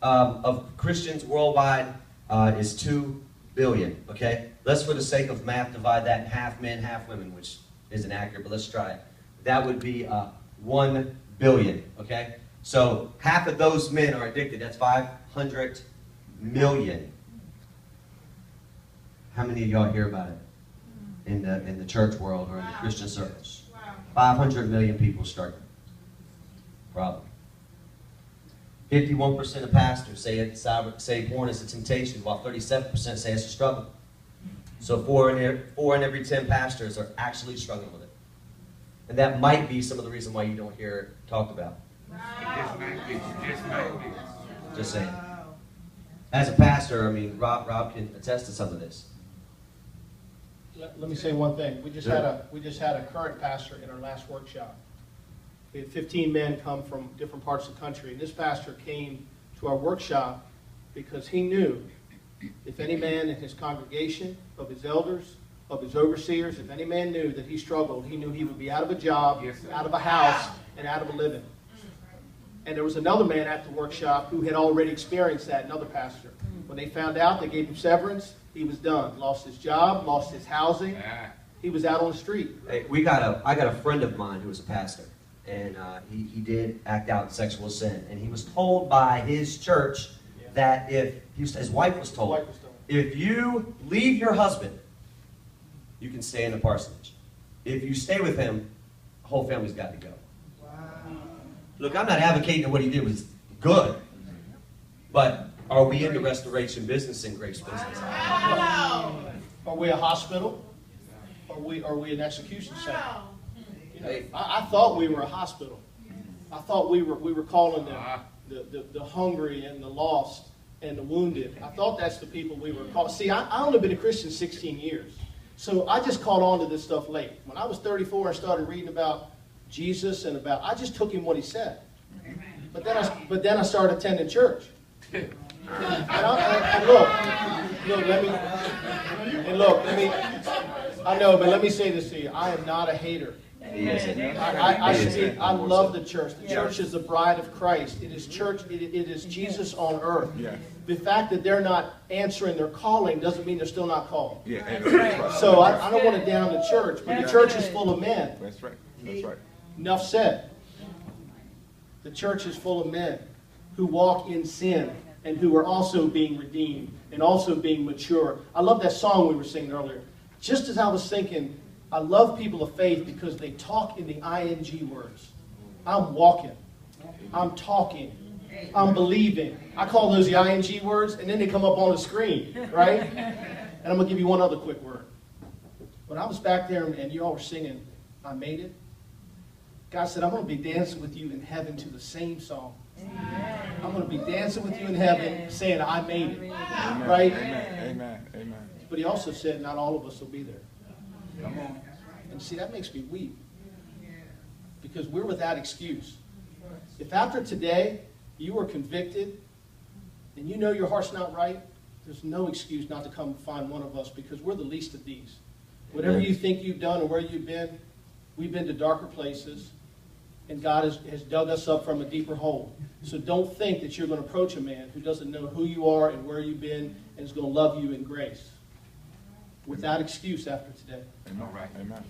of Christians worldwide is 2 billion, okay? Let's, for the sake of math, divide that in half men, half women, which isn't accurate, but let's try it. That would be 1 billion, okay? So half of those men are addicted. That's 500 million. How many of y'all hear about it in the church world or in the Christian circles? 500 million people struggling. Problem. 51% of pastors say porn is a temptation, while 37% say it's a struggle. So 4 in every 10 pastors are actually struggling with it. And that might be some of the reason why you don't hear it talked about. Just saying. As a pastor, I mean, Rob can attest to some of this. Let me say one thing. We just had a current pastor in our last workshop. We had 15 men come from different parts of the country. And this pastor came to our workshop because he knew if any man in his congregation, of his elders, of his overseers, if any man knew that he struggled, he knew he would be out of a job, out of a house, and out of a living. And there was another man at the workshop who had already experienced that, another pastor. When they found out, they gave him severance. He was done. Lost his job, lost his housing. He was out on the street. Hey, I got a friend of mine who was a pastor. And he did act out sexual sin. And he was told by his church that his wife was told, if you leave your husband, you can stay in the parsonage. If you stay with him, the whole family's got to go. Wow. Look, I'm not advocating that what he did was good. But are we in the restoration business and grace business? Wow. Are we a hospital? Are we an execution center? I thought we were a hospital. I thought we were calling the hungry and the lost and the wounded. I thought that's the people we were calling. See, I only been a Christian 16 years. So I just caught on to this stuff late. When I was 34 and started reading about Jesus and I just took him what he said. But then I started attending church. And I know, but let me say this to you. I am not a hater. I love the church. The church is the bride of Christ. It is church. It is Jesus on earth. Yeah. The fact that they're not answering their calling doesn't mean they're still not called. Yeah. So I don't want to down the church, but the church is full of men. That's right. That's right. Enough said. The church is full of men who walk in sin and who are also being redeemed and also being mature. I love that song we were singing earlier. Just as I was thinking, I love people of faith because they talk in the ing words. I'm walking. I'm talking. I'm believing. I call those the ing words, and then they come up on the screen, right? And I'm going to give you one other quick word. When I was back there and you all were singing, I Made It, God said, I'm going to be dancing with you in heaven to the same song. I'm going to be dancing with you in heaven saying, I made it. Right? Amen. Amen. But he also said, not all of us will be there. Come on. And see, that makes me weep. Because we're without excuse. If after today you are convicted and you know your heart's not right, there's no excuse not to come find one of us because we're the least of these. Whatever you think you've done or where you've been, we've been to darker places. And God has dug us up from a deeper hole. So don't think that you're going to approach a man who doesn't know who you are and where you've been and is going to love you in grace. Without excuse after today. Amen. Amen.